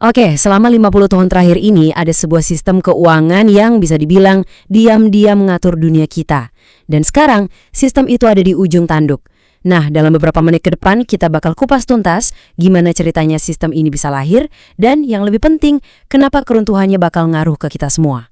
Oke, selama 50 tahun terakhir ini ada sebuah sistem keuangan yang bisa dibilang diam-diam mengatur dunia kita. Dan sekarang, sistem itu ada di ujung tanduk. Nah, dalam beberapa menit ke depan kita bakal kupas tuntas gimana ceritanya sistem ini bisa lahir dan yang lebih penting, kenapa keruntuhannya bakal ngaruh ke kita semua.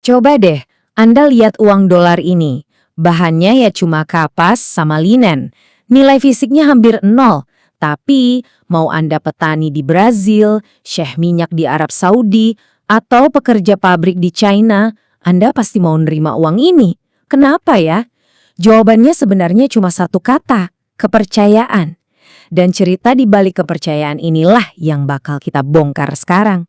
Coba deh, Anda lihat uang dolar ini. Bahannya ya cuma kapas sama linen. Nilai fisiknya hampir nol. Tapi, mau Anda petani di Brazil, syekh minyak di Arab Saudi, atau pekerja pabrik di China, Anda pasti mau nerima uang ini. Kenapa ya? Jawabannya sebenarnya cuma satu kata, kepercayaan. Dan cerita di balik kepercayaan inilah yang bakal kita bongkar sekarang.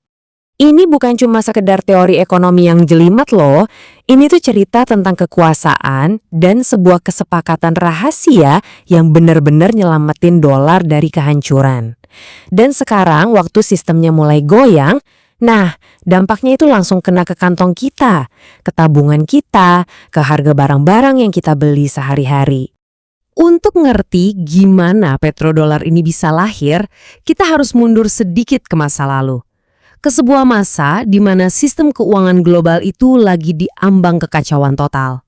Ini bukan cuma sekedar teori ekonomi yang jelimet loh, ini tuh cerita tentang kekuasaan dan sebuah kesepakatan rahasia yang benar-benar nyelamatin dolar dari kehancuran. Dan sekarang waktu sistemnya mulai goyang, nah dampaknya itu langsung kena ke kantong kita, ke tabungan kita, ke harga barang-barang yang kita beli sehari-hari. Untuk ngerti gimana petrodolar ini bisa lahir, kita harus mundur sedikit ke masa lalu. Ke sebuah masa di mana sistem keuangan global itu lagi diambang kekacauan total.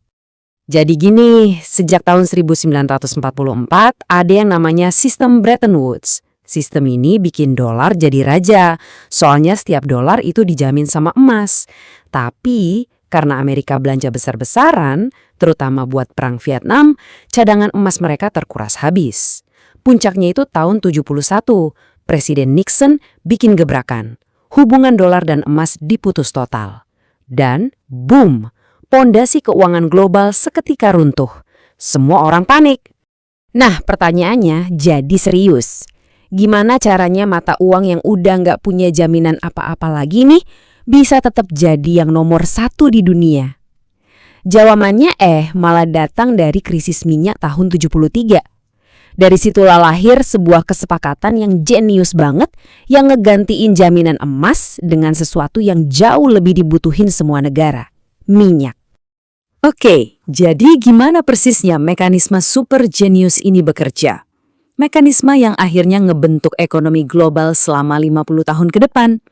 Jadi gini, sejak tahun 1944 ada yang namanya sistem Bretton Woods. Sistem ini bikin dolar jadi raja, soalnya setiap dolar itu dijamin sama emas. Tapi karena Amerika belanja besar-besaran, terutama buat perang Vietnam, cadangan emas mereka terkuras habis. Puncaknya itu tahun 71, Presiden Nixon bikin gebrakan. Hubungan dolar dan emas diputus total. Dan, boom, pondasi keuangan global seketika runtuh. Semua orang panik. Nah, pertanyaannya jadi serius. Gimana caranya mata uang yang udah nggak punya jaminan apa-apa lagi nih, bisa tetap jadi yang nomor satu di dunia? Jawabannya malah datang dari krisis minyak tahun 73. Dari situlah lahir sebuah kesepakatan yang jenius banget yang ngegantiin jaminan emas dengan sesuatu yang jauh lebih dibutuhin semua negara, minyak. Oke, jadi gimana persisnya mekanisme super jenius ini bekerja? Mekanisme yang akhirnya ngebentuk ekonomi global selama 50 tahun ke depan.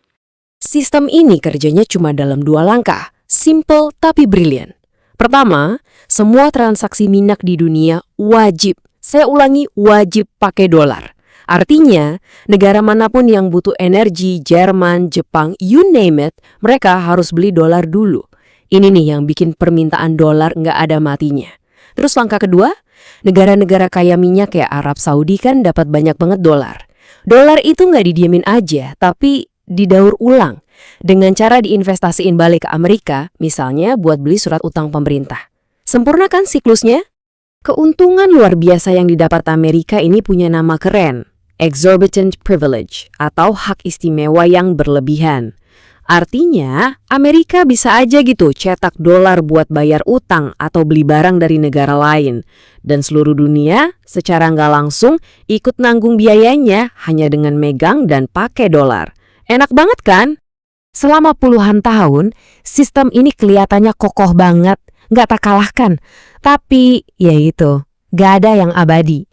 Sistem ini kerjanya cuma dalam 2 langkah, simple tapi brilian. Pertama, semua transaksi minyak di dunia wajib, saya ulangi, wajib pakai dolar. Artinya, negara manapun yang butuh energi, Jerman, Jepang, you name it, mereka harus beli dolar dulu. Ini nih yang bikin permintaan dolar nggak ada matinya. Terus langkah kedua, negara-negara kaya minyak kayak Arab Saudi kan dapat banyak banget dolar. Dolar itu nggak didiemin aja, tapi didaur ulang. Dengan cara diinvestasiin balik ke Amerika, misalnya buat beli surat utang pemerintah. Sempurna kan siklusnya? Keuntungan luar biasa yang didapat Amerika ini punya nama keren, exorbitant privilege, atau hak istimewa yang berlebihan. Artinya, Amerika bisa aja gitu cetak dolar buat bayar utang atau beli barang dari negara lain. Dan seluruh dunia secara nggak langsung ikut nanggung biayanya hanya dengan megang dan pakai dolar. Enak banget kan? Selama puluhan tahun, sistem ini kelihatannya kokoh banget, nggak tak kalahkan. Tapi, ya itu, nggak ada yang abadi.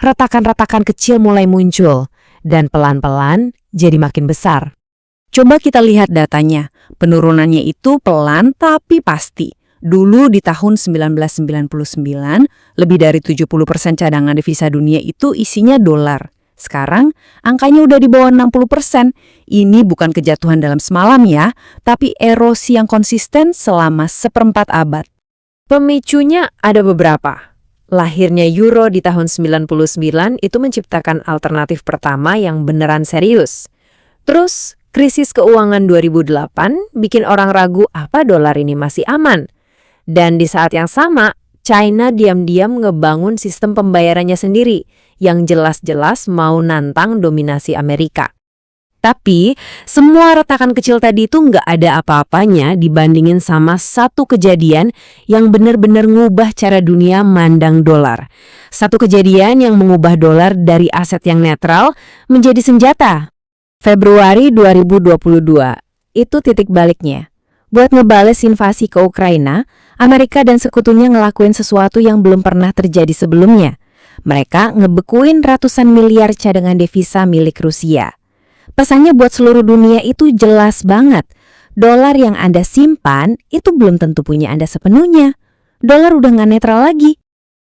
Retakan-retakan kecil mulai muncul, dan pelan-pelan jadi makin besar. Coba kita lihat datanya. Penurunannya itu pelan tapi pasti. Dulu di tahun 1999, lebih dari 70% cadangan devisa dunia itu isinya dolar. Sekarang, angkanya udah di bawah 60%. Ini bukan kejatuhan dalam semalam ya, tapi erosi yang konsisten selama seperempat abad. Pemicunya ada beberapa. Lahirnya euro di tahun 99 itu menciptakan alternatif pertama yang beneran serius. Terus, krisis keuangan 2008 bikin orang ragu apa dolar ini masih aman. Dan di saat yang sama, China diam-diam ngebangun sistem pembayarannya sendiri yang jelas-jelas mau nantang dominasi Amerika. Tapi, semua retakan kecil tadi itu nggak ada apa-apanya dibandingin sama satu kejadian yang benar-benar ngubah cara dunia mandang dolar. Satu kejadian yang mengubah dolar dari aset yang netral menjadi senjata. Februari 2022, itu titik baliknya. Buat ngebales invasi ke Ukraina, Amerika dan sekutunya ngelakuin sesuatu yang belum pernah terjadi sebelumnya. Mereka ngebekuin ratusan miliar cadangan devisa milik Rusia. Pesannya buat seluruh dunia itu jelas banget. Dolar yang Anda simpan itu belum tentu punya Anda sepenuhnya. Dolar udah nggak netral lagi.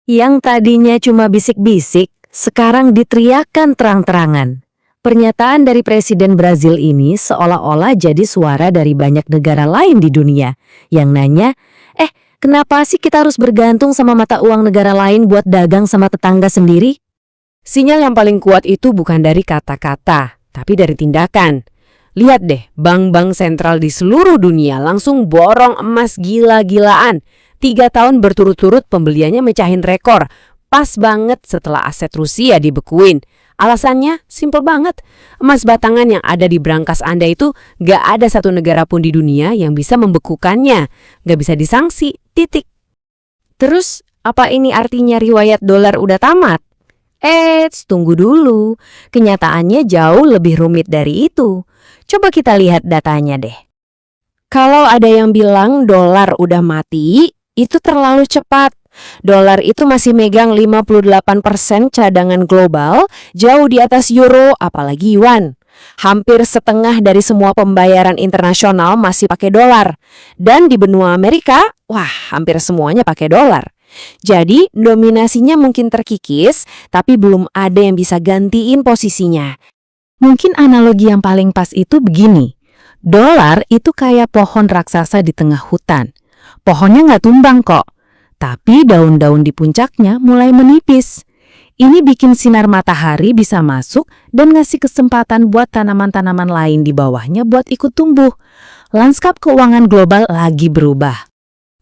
Yang tadinya cuma bisik-bisik, sekarang diteriakan terang-terangan. Pernyataan dari Presiden Brazil ini seolah-olah jadi suara dari banyak negara lain di dunia. Yang nanya, kenapa sih kita harus bergantung sama mata uang negara lain buat dagang sama tetangga sendiri? Sinyal yang paling kuat itu bukan dari kata-kata, tapi dari tindakan. Lihat deh, bank-bank sentral di seluruh dunia langsung borong emas gila-gilaan. 3 tahun berturut-turut pembeliannya mecahin rekor. Pas banget setelah aset Rusia dibekuin. Alasannya simpel banget. Emas batangan yang ada di brankas Anda itu gak ada satu negara pun di dunia yang bisa membekukannya. Gak bisa disangsi, titik. Terus, apa ini artinya riwayat dolar udah tamat? Tunggu dulu. Kenyataannya jauh lebih rumit dari itu. Coba kita lihat datanya deh. Kalau ada yang bilang dolar udah mati, itu terlalu cepat. Dolar itu masih megang 58% cadangan global, jauh di atas euro, apalagi yuan. Hampir setengah dari semua pembayaran internasional masih pakai dolar. Dan di benua Amerika, hampir semuanya pakai dolar. Jadi, dominasinya mungkin terkikis, tapi belum ada yang bisa gantiin posisinya. Mungkin analogi yang paling pas itu begini. Dolar itu kayak pohon raksasa di tengah hutan. Pohonnya nggak tumbang kok. Tapi daun-daun di puncaknya mulai menipis. Ini bikin sinar matahari bisa masuk dan ngasih kesempatan buat tanaman-tanaman lain di bawahnya buat ikut tumbuh. Lanskap keuangan global lagi berubah.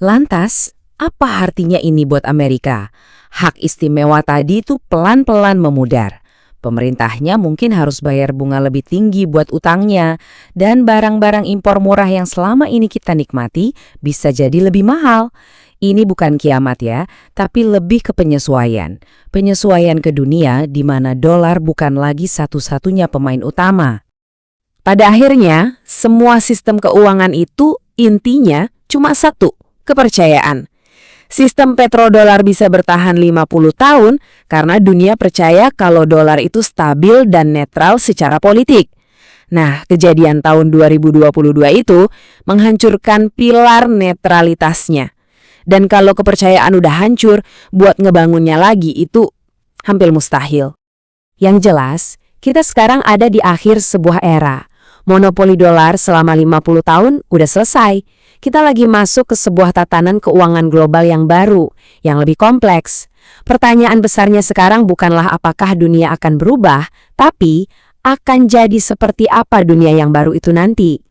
Lantas, apa artinya ini buat Amerika? Hak istimewa tadi itu pelan-pelan memudar. Pemerintahnya mungkin harus bayar bunga lebih tinggi buat utangnya. Dan barang-barang impor murah yang selama ini kita nikmati bisa jadi lebih mahal. Ini bukan kiamat ya, tapi lebih ke penyesuaian. Penyesuaian ke dunia di mana dolar bukan lagi satu-satunya pemain utama. Pada akhirnya, semua sistem keuangan itu intinya cuma satu, kepercayaan. Sistem petrodolar bisa bertahan 50 tahun karena dunia percaya kalau dolar itu stabil dan netral secara politik. Nah, kejadian tahun 2022 itu menghancurkan pilar netralitasnya. Dan kalau kepercayaan udah hancur, buat ngebangunnya lagi itu hampir mustahil. Yang jelas, kita sekarang ada di akhir sebuah era. Monopoli dolar selama 50 tahun udah selesai. Kita lagi masuk ke sebuah tatanan keuangan global yang baru, yang lebih kompleks. Pertanyaan besarnya sekarang bukanlah apakah dunia akan berubah, tapi akan jadi seperti apa dunia yang baru itu nanti.